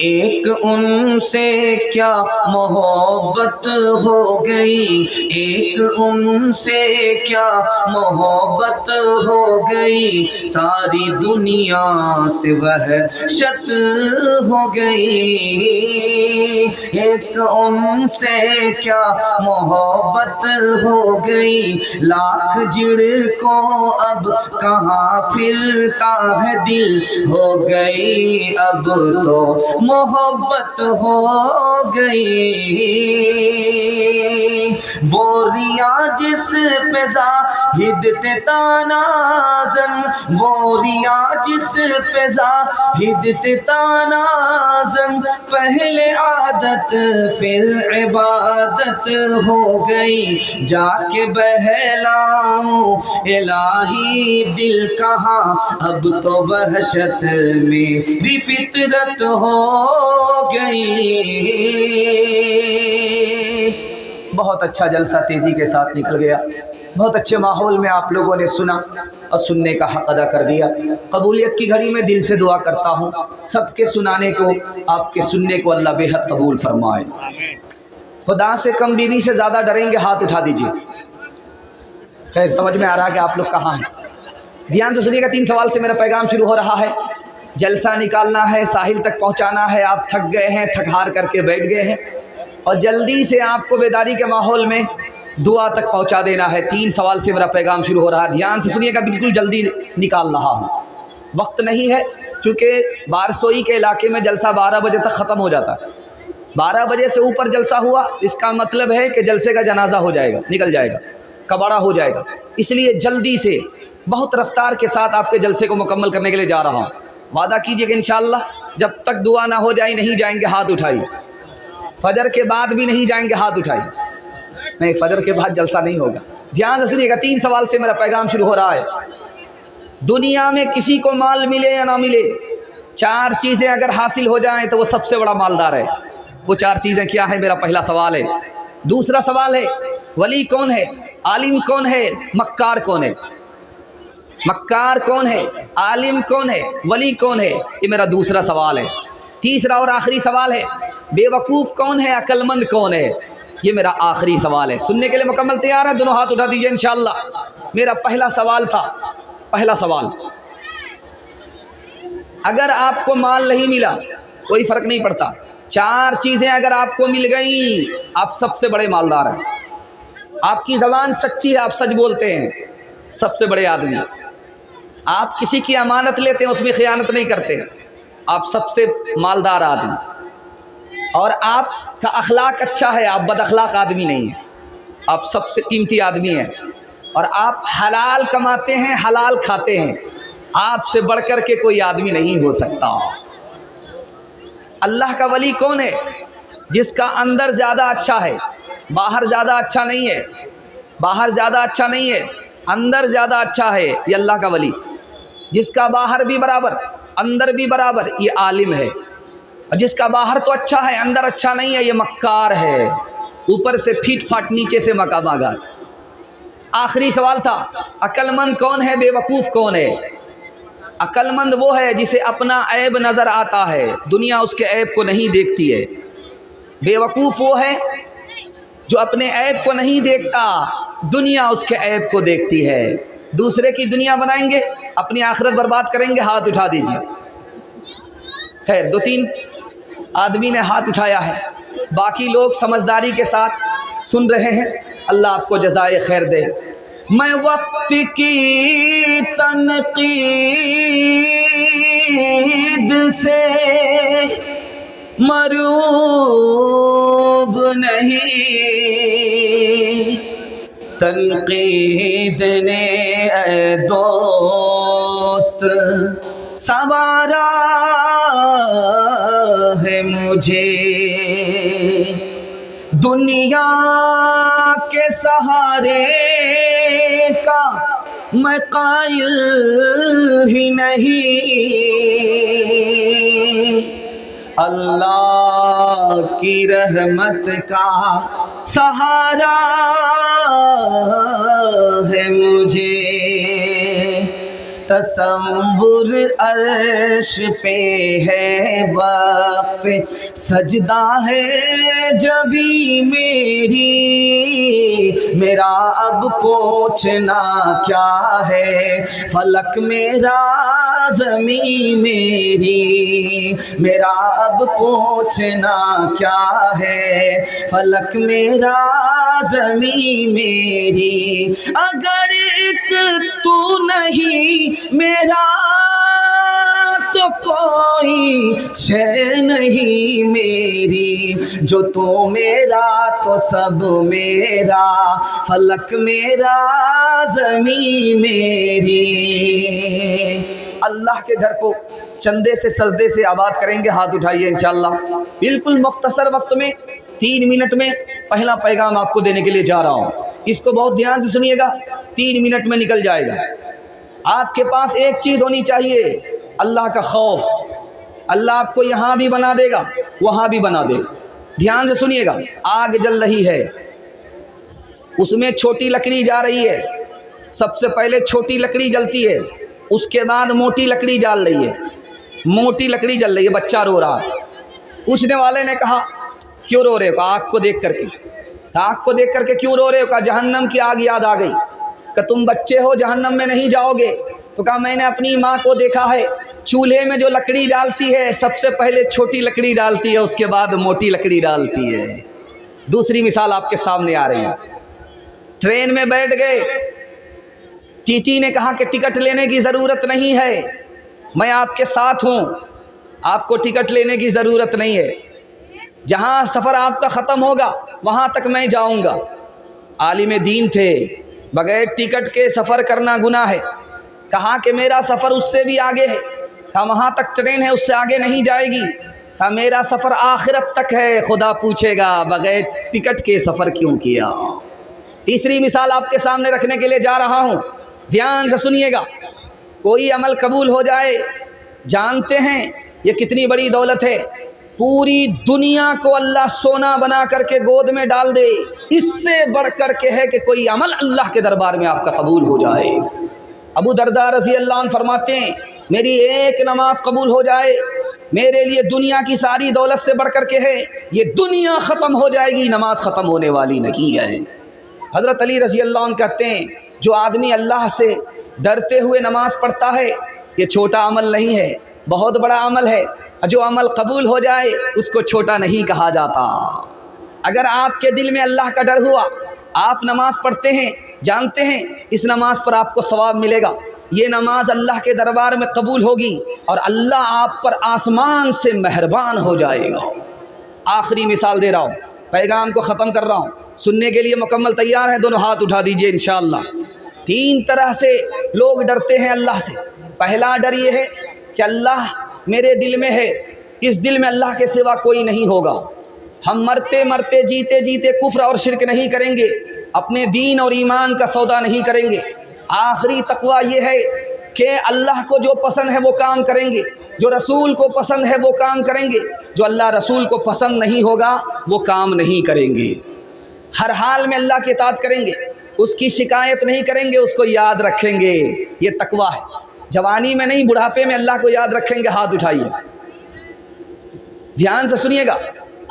एक उनसे क्या मोहब्बत हो गई, एक उनसे क्या मोहब्बत हो गई, सारी दुनिया से वहशत हो गई। एक उनसे क्या मोहब्बत हो गई, लाख जिड़ को अब कहाँ फिरता है दिल, हो गई अब तो मोहब्बत हो गई। बोरिया जिस पे जाहिद ते तानाज़न, बोरिया जिस पे जाहिद ते तानाज़न, पहले आदत फिर इबादत हो गई। जाके बहलाऊं इलाही दिल कहाँ, अब तो वहशत मेरी फितरत हो गई। बहुत अच्छा जलसा तेज़ी के साथ निकल गया। बहुत अच्छे माहौल में आप लोगों ने सुना और सुनने का हक़ अदा कर दिया। कबूलियत की घड़ी में दिल से दुआ करता हूँ सबके सुनाने को, आपके सुनने को अल्लाह बेहद कबूल फरमाए। खुदा से कम बीवी से ज़्यादा डरेंगे, हाथ उठा दीजिए। खैर समझ में आ रहा है कि आप लोग कहाँ हैं। ध्यान से सुनिएगा, 3 सवाल से मेरा पैगाम शुरू हो रहा है। जलसा निकालना है, साहिल तक पहुंचाना है। आप थक गए हैं, थक हार करके बैठ गए हैं और जल्दी से आपको बेदारी के माहौल में दुआ तक पहुंचा देना है। 3 सवाल से मेरा पैगाम शुरू हो रहा है। ध्यान से सुनिएगा, बिल्कुल जल्दी निकाल रहा हूँ, वक्त नहीं है चूँकि बारसोई के इलाके में जलसा 12 बजे तक ख़त्म हो जाता है। 12 बजे से ऊपर जलसा हुआ इसका मतलब है कि जलसे का जनाजा हो जाएगा, निकल जाएगा, कबाड़ा हो जाएगा। इसलिए जल्दी से बहुत रफ्तार के साथ आपके जलसे को मुकम्मल करने के लिए जा रहा हूँ। वादा कीजिए कि इंशाअल्लाह जब तक दुआ ना हो जाए नहीं जाएंगे, हाथ उठाइए। फजर के बाद भी नहीं जाएंगे, हाथ उठाइए। नहीं, फजर के बाद जलसा नहीं होगा। ध्यान से सुनिएगा, 3 सवाल से मेरा पैगाम शुरू हो रहा है। दुनिया में किसी को माल मिले या ना मिले, 4 चीज़ें अगर हासिल हो जाएं तो वो सबसे बड़ा मालदार है। वो 4 चीज़ें क्या है, मेरा पहला सवाल है। दूसरा सवाल है, वली कौन है, आलिम कौन है, मक्कार कौन है। मक्कार कौन है, आलिम कौन है, वली कौन है, ये मेरा दूसरा सवाल है। तीसरा और आखिरी सवाल है, बेवकूफ़ कौन है, अक्लमंद कौन है, ये मेरा आखिरी सवाल है। सुनने के लिए मुकम्मल तैयार है? दोनों हाथ उठा दीजिए इंशाअल्लाह। मेरा पहला सवाल था, पहला सवाल, अगर आपको माल नहीं मिला कोई फ़र्क नहीं पड़ता, 4 चीज़ें अगर आपको मिल गई, आप सबसे बड़े मालदार हैं। आपकी ज़बान सच्ची है, आप सच बोलते हैं, सबसे बड़े आदमी। आप किसी की अमानत लेते हैं, उसमें ख़यानत नहीं करते, आप सबसे मालदार आदमी। और आपका अखलाक अच्छा है, आप बद अखलाक आदमी नहीं हैं, आप सबसे कीमती आदमी हैं। और आप हलाल कमाते हैं, हलाल खाते हैं, आपसे बढ़कर के कोई आदमी नहीं हो सकता। अल्लाह का वली कौन है? जिसका अंदर ज़्यादा अच्छा है, बाहर ज़्यादा अच्छा नहीं है, बाहर ज़्यादा अच्छा नहीं है, अंदर ज़्यादा अच्छा है, ये अल्लाह का वली। जिसका बाहर भी बराबर अंदर भी बराबर, ये आलिम है। और जिसका बाहर तो अच्छा है अंदर अच्छा नहीं है, ये मक्कार है, ऊपर से फीट फाट नीचे से मका मागा। आखिरी सवाल था, अक्लमंद कौन है, बेवकूफ़ कौन है? अक्लमंद वो है जिसे अपना ऐब नज़र आता है, दुनिया उसके ऐब को नहीं देखती है। बेवकूफ़ वो है जो अपने ऐब को नहीं देखता, दुनिया उसके ऐब को देखती है। दूसरे की दुनिया बनाएंगे, अपनी आखिरत बर्बाद करेंगे। हाथ उठा दीजिए। खैर 2-3 आदमी ने हाथ उठाया है, बाकी लोग समझदारी के साथ सुन रहे हैं। अल्लाह आपको जज़ाए खैर दे। मैं वक्त की तनकीद से मरूब नहीं, तनकीद ने ऐ दोस्त संवारा है मुझे। दुनिया के सहारे का मैं कायल ही नहीं, अल्लाह की रहमत का सहारा है मुझे। तसव्वुर अर्श पे है वक्फ, सजदा है जबी मेरी, मेरा अब पूछना क्या है, फलक मेरा ज़मीं मेरी, मेरा अब पूछना क्या है, फलक मेरा ज़मीं मेरी। अगर एक तू नहीं मेरा तो कोई शय नहीं मेरी, जो तू मेरा तो सब मेरा, फलक मेरा ज़मीं मेरी। अल्लाह के घर को चंदे से सजदे से आबाद करेंगे। हाथ उठाइए इंशाअल्लाह। बिल्कुल मुख्तसर वक्त में 3 मिनट में पहला पैगाम आपको देने के लिए जा रहा हूँ। इसको बहुत ध्यान से सुनिएगा, 3 मिनट में निकल जाएगा। आपके पास एक चीज़ होनी चाहिए, अल्लाह का खौफ। अल्लाह आपको यहाँ भी बना देगा, वहाँ भी बना देगा। ध्यान से सुनिएगा। आग जल रही है, उसमें छोटी लकड़ी जा रही है। सबसे पहले छोटी लकड़ी जलती है, उसके बाद मोटी लकड़ी जल रही है। मोटी लकड़ी जल रही है, बच्चा रो रहा है। पूछने वाले ने कहा क्यों रो रहे हो? आग को देख करके। आग को देख करके क्यों रो रहे हो? कहा जहन्नम की आग याद आ गई। कि तुम बच्चे हो, जहन्नम में नहीं जाओगे। तो कहा मैंने अपनी माँ को देखा है, चूल्हे में जो लकड़ी डालती है सबसे पहले छोटी लकड़ी डालती है, उसके बाद मोटी लकड़ी डालती है। दूसरी मिसाल आपके सामने आ रही है। ट्रेन में बैठ गए, टीटी ने कहा कि टिकट लेने की ज़रूरत नहीं है, मैं आपके साथ हूँ, आपको टिकट लेने की ज़रूरत नहीं है, जहाँ सफ़र आपका ख़त्म होगा वहाँ तक मैं जाऊँगा। आलिम दीन थे, बगैर टिकट के सफ़र करना गुनाह है। कहा कि मेरा सफ़र उससे भी आगे है। कहा वहाँ तक ट्रेन है, उससे आगे नहीं जाएगी। कहा मेरा सफ़र आखिरत तक है, खुदा पूछेगा बगैर टिकट के सफ़र क्यों किया। तीसरी मिसाल आपके सामने रखने के लिए जा रहा हूँ, ध्यान से सुनिएगा। कोई अमल कबूल हो जाए, जानते हैं ये कितनी बड़ी दौलत है। पूरी दुनिया को अल्लाह सोना बना करके गोद में डाल दे, इससे बढ़ कर के है कि कोई अमल अल्लाह के दरबार में आपका कबूल हो जाए। अबू दरदा रज़ी अल्लाह अन्हु फरमाते हैं, मेरी एक नमाज कबूल हो जाए, मेरे लिए दुनिया की सारी दौलत से बढ़ कर के है। ये दुनिया ख़त्म हो जाएगी, नमाज ख़त्म होने वाली नहीं है। हज़रत अली रज़ी अल्लाह अन्हु कहते हैं, जो आदमी अल्लाह से डरते हुए नमाज पढ़ता है, ये छोटा अमल नहीं है, बहुत बड़ा अमल है। जो अमल कबूल हो जाए उसको छोटा नहीं कहा जाता। अगर आपके दिल में अल्लाह का डर हुआ, आप नमाज पढ़ते हैं, जानते हैं इस नमाज पर आपको सवाब मिलेगा, ये नमाज अल्लाह के दरबार में कबूल होगी और अल्लाह आप पर आसमान से मेहरबान हो जाएगा। आखिरी मिसाल दे रहा हूँ, पैगाम को ख़त्म कर रहा हूँ। सुनने के लिए मुकम्मल तैयार हैं? दोनों हाथ उठा दीजिए इंशाअल्लाह। 3 तरह से लोग डरते हैं अल्लाह से। पहला डर ये है कि अल्लाह मेरे दिल में है, इस दिल में अल्लाह के सिवा कोई नहीं होगा। हम मरते मरते जीते जीते कुफ्र और शिरक नहीं करेंगे, अपने दीन और ईमान का सौदा नहीं करेंगे। आखिरी तकवा ये है कि अल्लाह को जो पसंद है वो काम करेंगे, जो रसूल को पसंद है वो काम करेंगे, जो अल्लाह रसूल को पसंद नहीं होगा वो काम नहीं करेंगे। हर हाल में अल्लाह की इताअत करेंगे, उसकी शिकायत नहीं करेंगे, उसको याद रखेंगे। ये तकवा है। जवानी में नहीं, बुढ़ापे में अल्लाह को याद रखेंगे। हाथ उठाइए, ध्यान से सुनिएगा।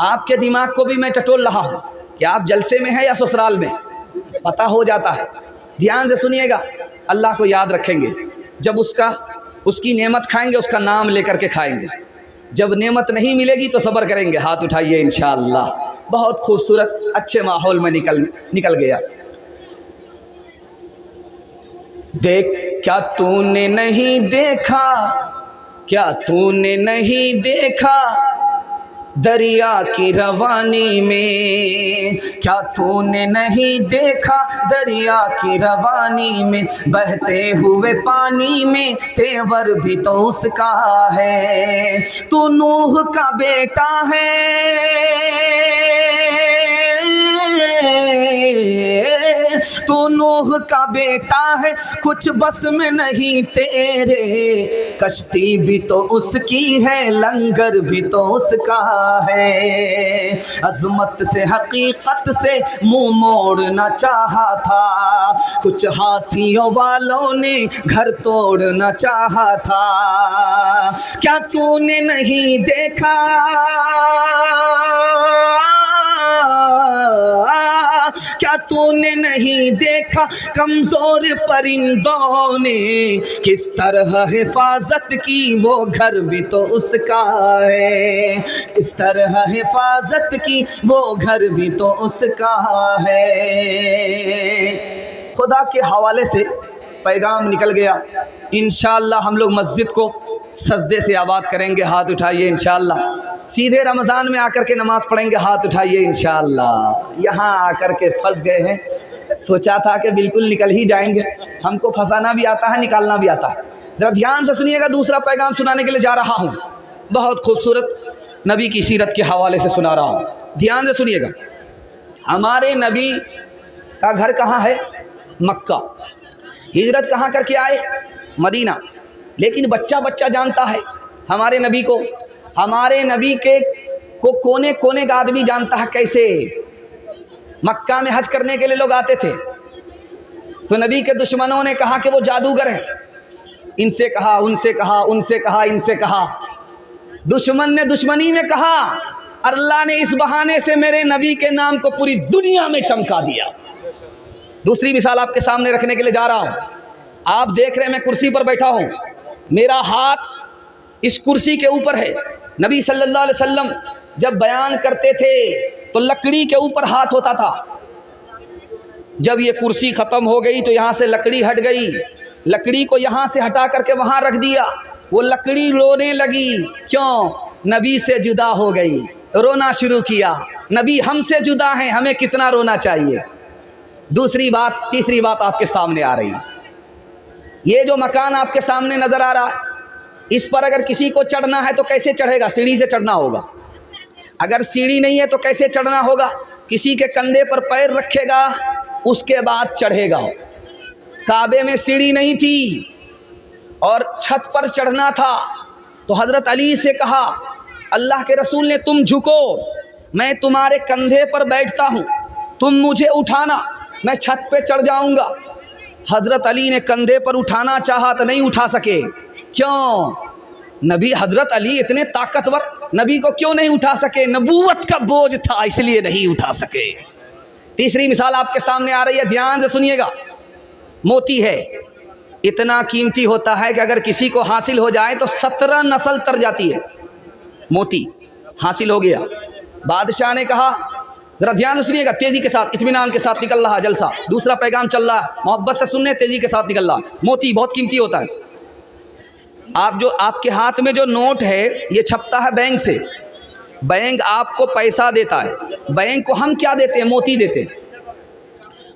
आपके दिमाग को भी मैं टटोल रहा हूँ। कि आप जलसे में हैं या ससुराल में, पता हो जाता है। ध्यान से सुनिएगा, अल्लाह को याद रखेंगे। जब उसकी नेमत खाएंगे उसका नाम लेकर के खाएंगे। जब नेमत नहीं मिलेगी तो सब्र करेंगे। हाथ उठाइए इंशाअल्लाह। बहुत खूबसूरत अच्छे माहौल में निकल गया। देख क्या तूने नहीं देखा, क्या तूने नहीं देखा दरिया की रवानी में, क्या तूने नहीं देखा दरिया की रवानी में, बहते हुए पानी में तेवर भी तो उसका है। तू नूह का बेटा है, तू नूह का बेटा है, कुछ बस में नहीं तेरे, कश्ती भी तो उसकी है, लंगर भी तो उसका है। अजमत से हकीकत से मुंह मोड़ना चाहा था, कुछ हाथियों वालों ने घर तोड़ना चाहा था। क्या तूने नहीं देखा, क्या तूने नहीं देखा कमजोर परिंदों ने किस तरह हिफाजत की, वो घर भी तो उसका है। किस तरह हिफाजत की, वो घर भी तो उसका है। खुदा के हवाले से पैगाम निकल गया। इंशाअल्लाह हम लोग मस्जिद को सजदे से आबाद करेंगे। हाथ उठाइए इंशाअल्लाह। सीधे रमज़ान में आकर के नमाज़ पढ़ेंगे। हाथ उठाइए इंशाअल्लाह। यहाँ आकर के फंस गए हैं। सोचा था कि बिल्कुल निकल ही जाएंगे। हमको फंसाना भी आता है, निकालना भी आता है। ज़रा ध्यान से सुनिएगा, दूसरा पैगाम सुनाने के लिए जा रहा हूँ। बहुत खूबसूरत नबी की सीरत के हवाले से सुना रहा हूँ। ध्यान से सुनिएगा। हमारे नबी का घर कहाँ है? मक्का। हिजरत कहाँ करके आए? मदीना। लेकिन बच्चा बच्चा जानता है हमारे नबी को। हमारे नबी को कोने कोने का आदमी जानता है। कैसे? मक्का में हज करने के लिए लोग आते थे तो नबी के दुश्मनों ने कहा कि वो जादूगर हैं। इनसे कहा, उनसे कहा, उनसे कहा, इनसे कहा। दुश्मन ने दुश्मनी में कहा, अल्लाह ने इस बहाने से मेरे नबी के नाम को पूरी दुनिया में चमका दिया। दूसरी मिसाल आपके सामने रखने के लिए जा रहा हूँ। आप देख रहे हैं मैं कुर्सी पर बैठा हूँ, मेरा हाथ इस कुर्सी के ऊपर है। नबी सल्लल्लाहु अलैहि वसल्लम जब बयान करते थे तो लकड़ी के ऊपर हाथ होता था। जब ये कुर्सी ख़त्म हो गई तो यहाँ से लकड़ी हट गई। लकड़ी को यहाँ से हटा करके वहाँ रख दिया। वो लकड़ी रोने लगी। क्यों? नबी से जुदा हो गई, रोना शुरू किया। नबी हमसे जुदा हैं, हमें कितना रोना चाहिए। दूसरी बात, तीसरी बात आपके सामने आ रही है। ये जो मकान आपके सामने नज़र आ रहा, इस पर अगर किसी को चढ़ना है तो कैसे चढ़ेगा? सीढ़ी से चढ़ना होगा। अगर सीढ़ी नहीं है तो कैसे चढ़ना होगा? किसी के कंधे पर पैर रखेगा, उसके बाद चढ़ेगा। काबे में सीढ़ी नहीं थी और छत पर चढ़ना था तो हज़रत अली से कहा, अल्लाह के रसूल ने, तुम झुको, मैं तुम्हारे कंधे पर बैठता हूँ, तुम मुझे उठाना, मैं छत पे चढ़ जाऊँगा। हज़रत अली ने कंधे पर उठाना चाहा तो नहीं उठा सके। क्यों? नबी हज़रत अली इतने ताकतवर, नबी को क्यों नहीं उठा सके? नबूवत का बोझ था, इसलिए नहीं उठा सके। तीसरी मिसाल आपके सामने आ रही है, ध्यान से सुनिएगा। मोती है, इतना कीमती होता है कि अगर किसी को हासिल हो जाए तो 17 नस्ल तर जाती है। मोती हासिल हो गया। बादशाह ने कहा, जरा ध्यान से सुनिएगा, तेज़ी के साथ, इत्मीनान के साथ निकल रहा जलसा। दूसरा पैगाम चल रहा है, मोहब्बत से सुनने, तेज़ी के साथ निकल रहा। मोती बहुत कीमती होता है। आपके हाथ में जो नोट है ये छपता है बैंक से। बैंक आपको पैसा देता है, बैंक को हम क्या देते हैं? मोती देते हैं।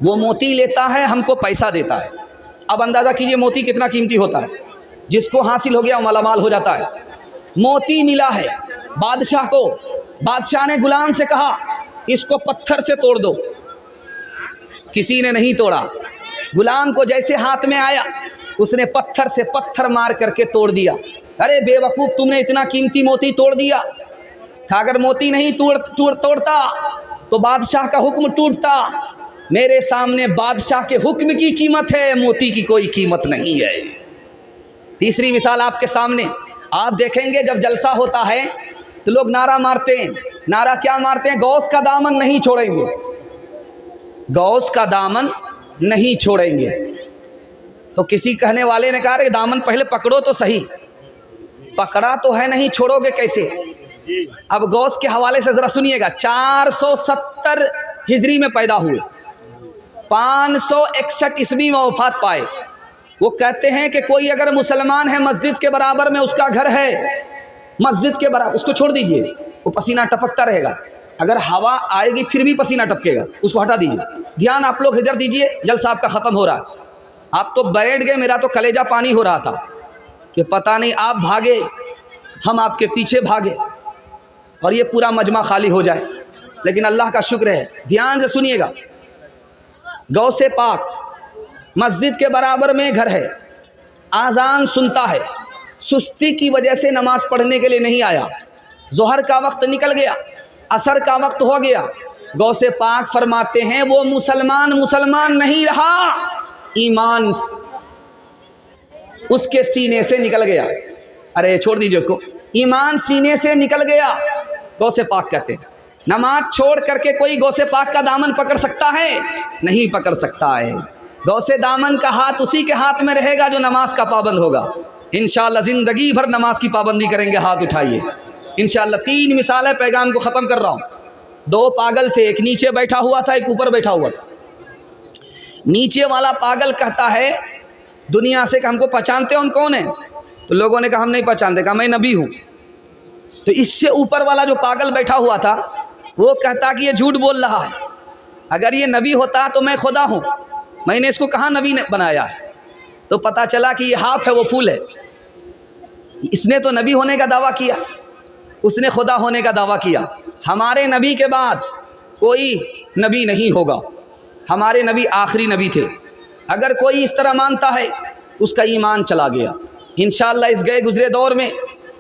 वो मोती लेता है, हमको पैसा देता है। अब अंदाज़ा कीजिए मोती कितना कीमती होता है। जिसको हासिल हो गया वो मालामाल हो जाता है। मोती मिला है बादशाह को। बादशाह ने गुलाम से कहा, इसको पत्थर से तोड़ दो। किसी ने नहीं तोड़ा। गुलाम को जैसे हाथ में आया उसने पत्थर से पत्थर मार करके तोड़ दिया। अरे बेवकूफ़, तुमने इतना कीमती मोती तोड़ दिया। अगर मोती नहीं तोड़ता तो बादशाह का हुक्म टूटता। मेरे सामने बादशाह के हुक्म की कीमत है, मोती की कोई कीमत नहीं है। तीसरी मिसाल आपके सामने, आप देखेंगे जब जलसा होता है तो लोग नारा मारते हैं। नारा क्या मारते हैं? गौस का दामन नहीं छोड़ेंगे, गौस का दामन नहीं छोड़ेंगे। तो किसी कहने वाले ने कहा रे दामन पहले पकड़ो तो सही, पकड़ा तो है नहीं, छोड़ोगे कैसे? अब गौस के हवाले से ज़रा सुनिएगा। 470 हिजरी में पैदा हुए, 561 ईस्वी में वफात पाए। वो कहते हैं कि कोई अगर मुसलमान है, मस्जिद के बराबर में उसका घर है, मस्जिद के बराबर, उसको छोड़ दीजिए, वो पसीना टपकता रहेगा। अगर हवा आएगी फिर भी पसीना टपकेगा, उसको हटा दीजिए। ध्यान आप लोग इधर दीजिए, जलसा आपका ख़त्म हो रहा है। आप तो बैठ गए, मेरा तो कलेजा पानी हो रहा था कि पता नहीं आप भागे, हम आपके पीछे भागे और ये पूरा मजमा खाली हो जाए। लेकिन अल्लाह का शुक्र है, ध्यान से सुनिएगा। गौसे पाक मस्जिद के बराबर में घर है, आज़ान सुनता है, सुस्ती की वजह से नमाज पढ़ने के लिए नहीं आया। ज़ोहर का वक्त निकल गया, असर का वक्त हो गया। गौसे पाक फरमाते हैं वो मुसलमान नहीं रहा, ईमान उसके सीने से निकल गया। अरे छोड़ दीजिए उसको, ईमान सीने से निकल गया। गौसे पाक कहते हैं नमाज छोड़ करके कोई गौसे पाक का दामन पकड़ सकता है? नहीं पकड़ सकता है। गौसे दामन का हाथ उसी के हाथ में रहेगा जो नमाज का पाबंद होगा। इंशाअल्लाह ज़िंदगी भर नमाज की पाबंदी करेंगे। हाथ उठाइए इंशाअल्लाह। 3 मिसालें पैगाम को ख़त्म कर रहा हूँ। 2 पागल थे, एक नीचे बैठा हुआ था, एक ऊपर बैठा हुआ था। नीचे वाला पागल कहता है दुनिया से कि हमको पहचानते हो, हम कौन हैं? तो लोगों ने कहा हम नहीं पहचानते। कहा मैं नबी हूँ। तो इससे ऊपर वाला जो पागल बैठा हुआ था वो कहता कि ये झूठ बोल रहा है, अगर ये नबी होता तो मैं खुदा हूँ, मैंने इसको कहाँ नबी ने बनाया है। तो पता चला कि ये हाफ है वो फूल है। इसने तो नबी होने का दावा किया, उसने खुदा होने का दावा किया। हमारे नबी के बाद कोई नबी नहीं होगा, हमारे नबी आखिरी नबी थे। अगर कोई इस तरह मानता है उसका ईमान चला गया। इंशाअल्लाह इस गए गुजरे दौर में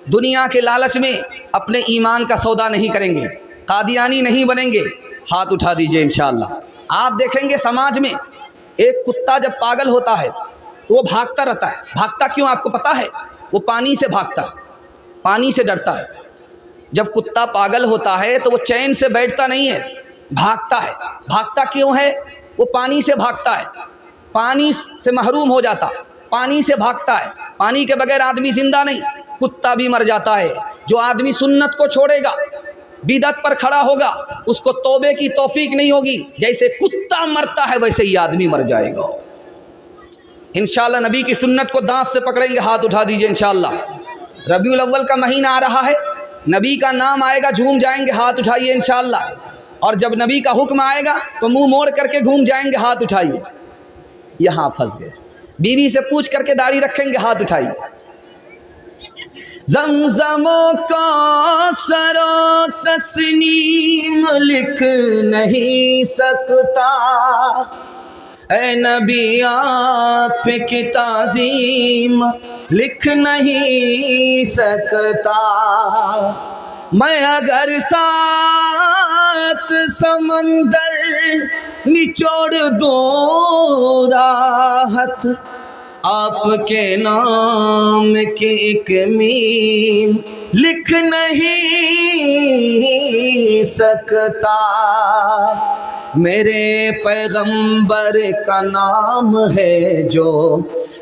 दुनिया के लालच में अपने ईमान का सौदा नहीं करेंगे, कादियानी नहीं बनेंगे। हाथ उठा दीजिए इंशाअल्लाह। आप देखेंगे समाज में एक कुत्ता जब पागल होता है तो वो भागता रहता है। भागता क्यों आपको पता है? वो पानी से भागता है, पानी से डरता है। जब कुत्ता पागल होता है तो वो चैन से बैठता नहीं है, भागता है। भागता क्यों है? वो पानी से भागता है, पानी से महरूम हो जाता, पानी से भागता है। पानी के बगैर आदमी जिंदा नहीं, कुत्ता भी मर जाता है। जो आदमी सुन्नत को छोड़ेगा, बिदअत पर खड़ा होगा, उसको तौबे की तौफीक नहीं होगी। जैसे कुत्ता मरता है वैसे ही आदमी मर जाएगा। इंशाअल्लाह नबी की सुन्नत को दांत से पकड़ेंगे। हाथ उठा दीजिए इंशाअल्लाह। रबीउल अव्वल का महीना आ रहा है, नबी का नाम आएगा झूम जाएंगे। हाथ उठाइए इंशाअल्लाह। और जब नबी का हुक्म आएगा तो मुंह मोड़ करके घूम जाएंगे। हाथ उठाइए। यहाँ फंस गए, बीवी से पूछ करके दाढ़ी रखेंगे। हाथ उठाइए। ज़मज़मों का सरो तस्नीम लिख नहीं सकता, ऐ नबी आप की ताज़ीम लिख नहीं सकता। मैं अगर 7 समंदर निचोड़ दूँ राहत, आपके नाम की एक मीम लिख नहीं सकता। मेरे पैगंबर का नाम है जो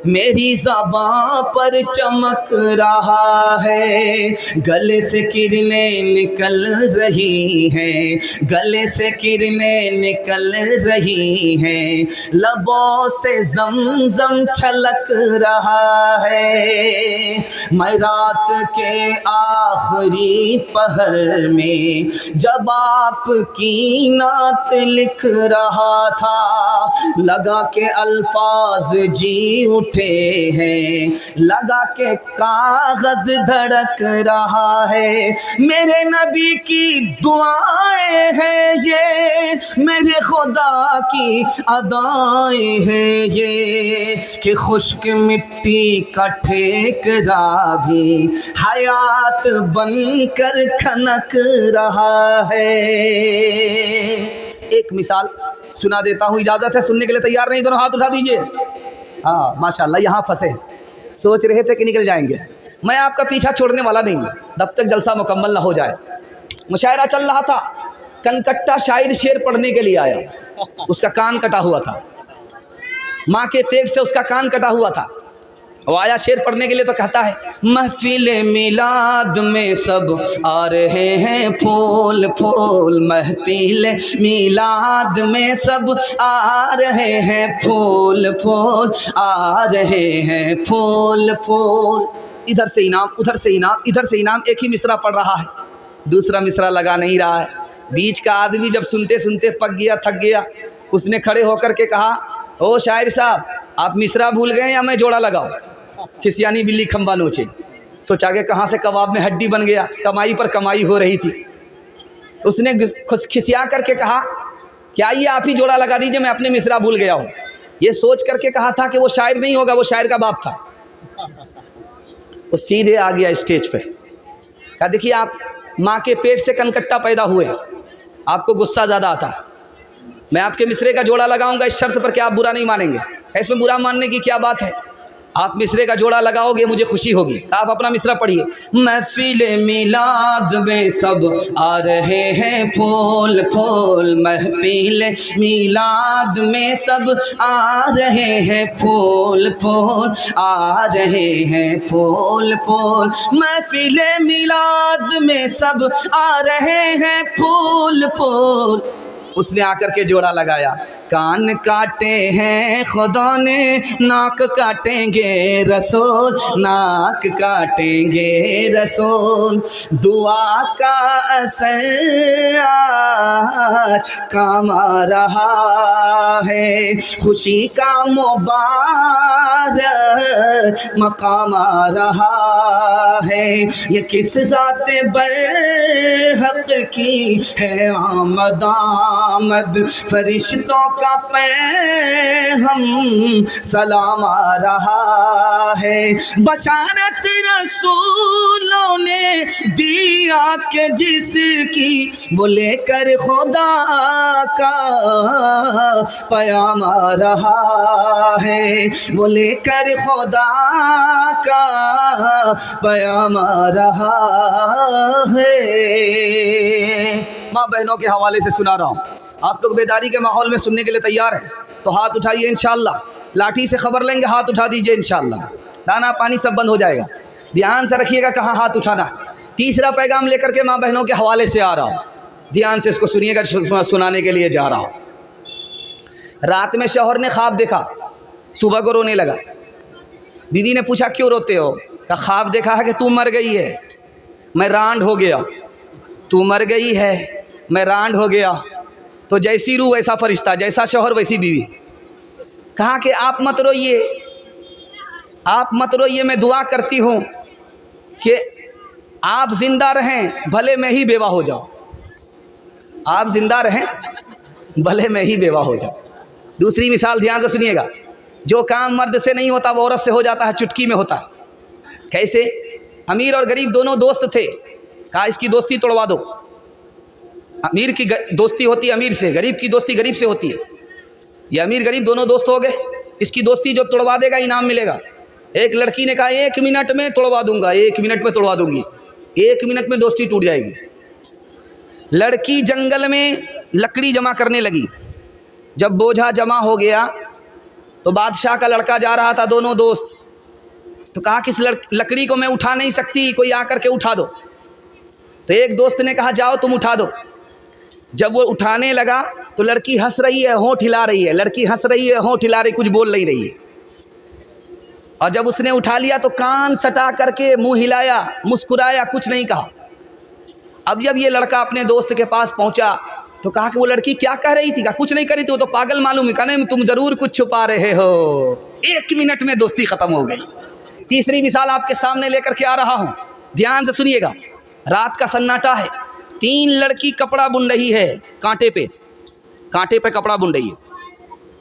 मेरी ज़बां पर चमक रहा है। गले से किरणें निकल रही हैं, गले से किरणें निकल रही हैं, लबों से ज़मज़म छलक रहा है। मैं रात के आखिरी पहर में जब आपकी नात लिख रहा था, लगा के अल्फाज जी उठे हैं, लगा के कागज धड़क रहा है। मेरे नबी की दुआएं हैं ये, मेरे खुदा की अदाएं हैं ये, कि खुश्क मिट्टी का ठेकरा भी हयात बनकर खनक रहा है। एक मिसाल सुना देता हूँ, इजाज़त है? सुनने के लिए तैयार नहीं? दोनों हाथ उठा दीजिए। हाँ माशाल्लाह, यहाँ फंसे, सोच रहे थे कि निकल जाएंगे। मैं आपका पीछा छोड़ने वाला नहीं हूँ जब तक जलसा मुकम्मल ना हो जाए। मुशायरा चल रहा था, कनकट्टा शायर शेर पढ़ने के लिए आया, उसका कान कटा हुआ था, माँ के पेट से उसका कान कटा हुआ था। वो आया शेर पढ़ने के लिए तो कहता है, महफिल मिलाद में सब आ रहे हैं फूल फूल, महफिल मिलाद में सब आ रहे हैं फूल फूल, आ रहे हैं फूल फूल। इधर से इनाम, उधर से इनाम, इधर से इनाम, एक ही मिसरा पढ़ रहा है, दूसरा मिसरा लगा नहीं रहा है। बीच का आदमी जब सुनते सुनते पक गया, थक गया, उसने खड़े होकर के कहा, ओ शायर साहब, आप मिसरा भूल गए या मैं जोड़ा लगाऊं? खिसियानी बिल्ली खंबा नोचे। सोचा कि कहाँ से कबाब में हड्डी बन गया, कमाई पर कमाई हो रही थी। तो उसने खिसिया करके कहा, क्या ये आप ही जोड़ा लगा दीजिए, मैं अपने मिसरा भूल गया हूँ। ये सोच करके कहा था कि वो शायर नहीं होगा, वो शायर का बाप था। वो सीधे आ गया स्टेज पर, कहा देखिए आप माँ के पेट से कनकट्टा पैदा हुए, आपको गुस्सा ज़्यादा आता है, मैं आपके मिसरे का जोड़ा लगाऊंगा इस शर्त पर कि आप बुरा नहीं मानेंगे। इसमें बुरा मानने की क्या बात है, आप मिसरे का जोड़ा लगाओगे मुझे खुशी होगी। आप अपना मिसरा पढ़िए। महफिल मिलाद में सब आ रहे हैं फूल फूल, महफिल मिलाद में सब आ रहे हैं फूल फूल, आ रहे हैं फूल फूल, महफिल मिलाद में सब आ रहे हैं फूल फूल। उसने आकर के जोड़ा लगाया, कान काटे हैं खुदा ने, नाक काटेंगे रसूल, नाक काटेंगे रसूल, दुआ का असर आज काम आ रहा है, खुशी का मुबारक मकाम आ रहा है, ये किस ज़ाते बरहक की है आमद आमद, फरिश्तों का पैग़ाम सलाम आ रहा है, बशारत रसूलों ने दिया के जिसकी, वो लेकर खुदा का पैगाम आ रहा है, वो लेकर खुदा का पैगाम आ रहा है। माँ बहनों के हवाले से सुना रहा हूँ, आप लोग बेदारी के माहौल में सुनने के लिए तैयार हैं तो हाथ उठाइए इंशाअल्लाह। लाठी से खबर लेंगे, हाथ उठा दीजिए इंशाअल्लाह, दाना पानी सब बंद हो जाएगा। ध्यान से रखिएगा कहाँ हाथ उठाना। तीसरा पैगाम लेकर के माँ बहनों के हवाले से आ रहा हूँ, ध्यान से इसको सुनिएगा, सुनाने के लिए जा रहा हूँ। रात में शौहर ने ख्वाब देखा, सुबह को रोने लगा। बीवी ने पूछा क्यों रोते हो? कहा ख्वाब देखा है कि तू मर गई है, मैं रांड हो गया। तू मर गई है, मैं रांड हो गया। तो जैसी रूह वैसा फरिश्ता, जैसा शौहर वैसी बीवी। कहा कि आप मत रोइए, आप मत रोइए, मैं दुआ करती हूँ कि आप जिंदा रहें, भले मैं ही बेवा हो जाऊँ। आप जिंदा रहें, भले मैं ही बेवा हो जाऊँ। दूसरी मिसाल ध्यान से सुनिएगा, जो काम मर्द से नहीं होता वो औरत से हो जाता है, चुटकी में होता है। कैसे? अमीर और गरीब दोनों दोस्त थे, कहा इसकी दोस्ती तोड़वा दो। अमीर की दोस्ती होती है अमीर से, गरीब की दोस्ती गरीब से होती है। ये अमीर गरीब दोनों दोस्त हो गए, इसकी दोस्ती जो तोड़वा देगा इनाम मिलेगा। एक लड़की ने कहा 1 मिनट में तोड़वा दूंगा, 1 मिनट में तोड़वा दूंगी। 1 मिनट में दोस्ती टूट जाएगी। लड़की जंगल में लकड़ी जमा करने लगी। जब बोझा जमा हो गया तो बादशाह का लड़का जा रहा था, दोनों दोस्त। तो कहा कि इस लकड़ी को मैं उठा नहीं सकती, कोई आकर के उठा दो। तो एक दोस्त ने कहा जाओ तुम उठा दो। जब वो उठाने लगा तो लड़की हंस रही है, होंठ हिला रही है, लड़की हंस रही है, होंठ हिला रही, कुछ बोल नहीं रही है। और जब उसने उठा लिया तो कान सटा करके मुंह हिलाया, मुस्कुराया, कुछ नहीं कहा। अब जब ये लड़का अपने दोस्त के पास पहुंचा तो कहा कि वो लड़की क्या कह रही थी? कहा कुछ नहीं करी थी, वो तो पागल मालूम है। कहा नहीं, तुम जरूर कुछ छुपा रहे हो। 1 मिनट में दोस्ती खत्म हो गई। तीसरी मिसाल आपके सामने लेकर के आ रहा हूं, ध्यान से सुनिएगा। रात का सन्नाटा है, 3 लड़की कपड़ा बुन रही है, कांटे पे कपड़ा बुन रही है।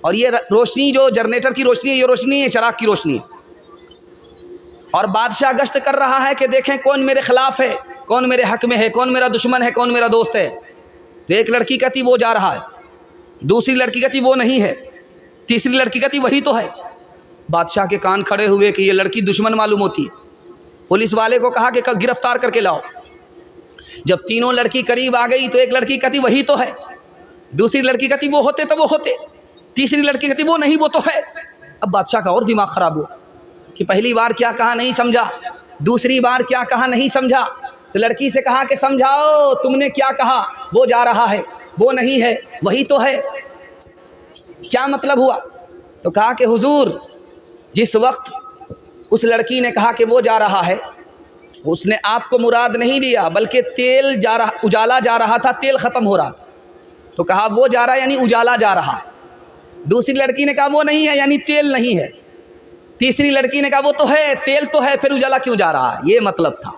और ये रोशनी जो जनरेटर की रोशनी है, ये रोशनी है चराग की रोशनी है। और बादशाह गश्त कर रहा है कि देखें कौन मेरे खिलाफ है, कौन मेरे हक में है, कौन मेरा दुश्मन है, कौन मेरा दोस्त है। तो एक लड़की कहती वो जा रहा है, दूसरी लड़की कहती वो नहीं है, तीसरी लड़की कहती वही तो है। बादशाह के कान खड़े हुए कि ये लड़की दुश्मन मालूम होती है। पुलिस वाले को कहा कि गिरफ्तार करके लाओ। जब तीनों लड़की करीब आ गई तो एक लड़की कहती वही तो है, दूसरी लड़की कहती वो होते तो वो होते, तीसरी लड़की कहती वो नहीं वो तो है। अब बादशाह का और दिमाग ख़राब हुआ कि पहली बार क्या कहा नहीं समझा, दूसरी बार क्या कहा नहीं समझा। तो लड़की से कहा कि समझाओ तुमने क्या कहा, वो जा रहा है, वो नहीं है, वही तो है, क्या मतलब हुआ। तो कहा कि हुजूर जिस वक्त उस लड़की ने कहा कि वो जा रहा है, उसने आपको मुराद नहीं लिया बल्कि तेल जा रहा, उजाला जा रहा था, तेल ख़त्म हो रहा था, तो कहा वो जा रहा है यानी उजाला जा रहा है। दूसरी लड़की ने कहा वो नहीं है यानी तेल नहीं है। तीसरी लड़की ने कहा वो तो है, तेल तो है, फिर उजाला क्यों जा रहा है, ये मतलब था।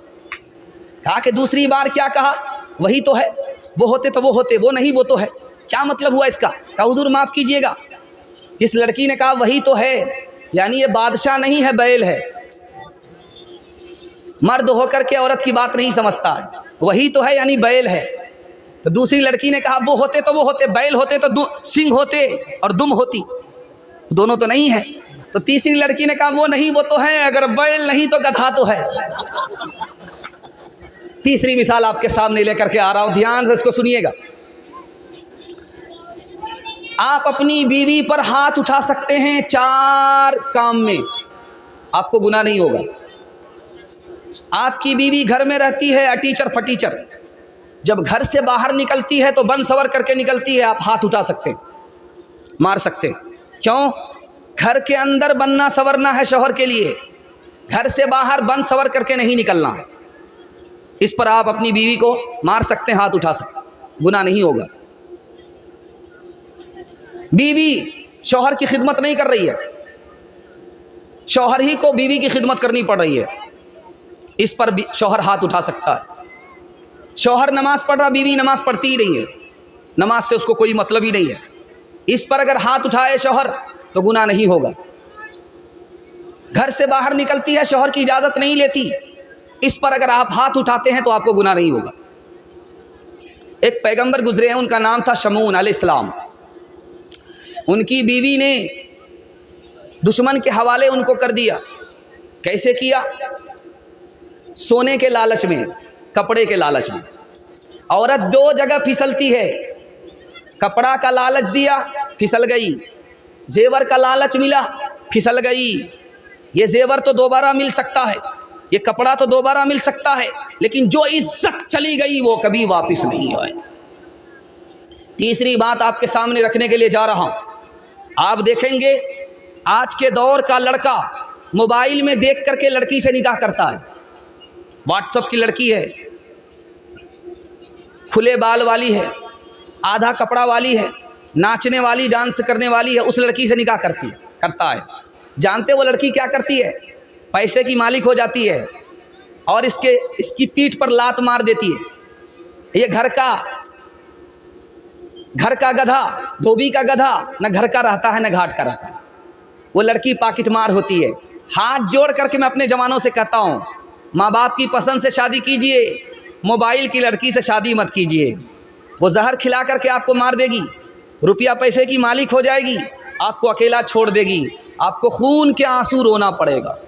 कहा कि दूसरी बार क्या कहा, वही तो है, वो होते तो वो होते, वो नहीं वो तो है, क्या मतलब हुआ इसका। कहा हुजूर माफ़ कीजिएगा, जिस लड़की ने कहा वही तो है यानी ये बादशाह नहीं है, बैल है, मर्द होकर के औरत की बात नहीं समझता है, वही तो है यानी बैल है। तो दूसरी लड़की ने कहा वो होते तो वो होते, बैल होते तो सिंह होते और दुम होती, दोनों तो नहीं है। तो तीसरी लड़की ने कहा वो नहीं वो तो है, अगर बैल नहीं तो गधा तो है। तीसरी मिसाल आपके सामने लेकर के आ रहा हूं, ध्यान से इसको सुनिएगा। आप अपनी बीवी पर हाथ उठा सकते हैं 4 काम में, आपको गुनाह नहीं होगा। आपकी बीवी घर में रहती है अटीचर फटीचर, जब घर से बाहर निकलती है तो बन सवर करके निकलती है, आप हाथ उठा सकते हैं, मार सकते हैं। क्यों? घर के अंदर बनना सवरना है शौहर के लिए, घर से बाहर बन सवर करके नहीं निकलना है। इस पर आप अपनी बीवी को मार सकते हैं, हाथ उठा सकते हैं, गुनाह नहीं होगा। बीवी शौहर की खिदमत नहीं कर रही है, शौहर ही को बीवी की खिदमत करनी पड़ रही है, इस पर शौहर हाथ उठा सकता है। शौहर नमाज पढ़ रहा, बीवी नमाज पढ़ती ही नहीं है, नमाज से उसको कोई मतलब ही नहीं है, इस पर अगर हाथ उठाए शौहर तो गुनाह नहीं होगा। घर से बाहर निकलती है, शौहर की इजाज़त नहीं लेती, इस पर अगर आप हाथ उठाते हैं तो आपको गुनाह नहीं होगा। एक पैगंबर गुजरे हैं, उनका नाम था शमून अलैहिस्सलाम। उनकी बीवी ने दुश्मन के हवाले उनको कर दिया। कैसे किया? सोने के लालच में, कपड़े के लालच में। औरत 2 जगह फिसलती है, कपड़ा का लालच दिया, फिसल गई, जेवर का लालच मिला, फिसल गई। ये जेवर तो दोबारा मिल सकता है, ये कपड़ा तो दोबारा मिल सकता है, लेकिन जो इज्जत चली गई वो कभी वापस नहीं आए। तीसरी बात आपके सामने रखने के लिए जा रहा हूं। आप देखेंगे आज के दौर का लड़का मोबाइल में देख करके लड़की से निकाह करता है। व्हाट्सएप की लड़की है, खुले बाल वाली है, आधा कपड़ा वाली है, नाचने वाली, डांस करने वाली है, उस लड़की से निकाह करता है। जानते वो लड़की क्या करती है? पैसे की मालिक हो जाती है और इसकी पीठ पर लात मार देती है। ये घर का गधा, धोबी का गधा, न घर का रहता है न घाट का रहता है। वो लड़की पाकिट मार होती है। हाथ जोड़ करके मैं अपने जवानों से कहता हूँ, माँ बाप की पसंद से शादी कीजिए, मोबाइल की लड़की से शादी मत कीजिए। वो जहर खिला करके आपको मार देगी, रुपया पैसे की मालिक हो जाएगी, आपको अकेला छोड़ देगी, आपको खून के आंसू रोना पड़ेगा।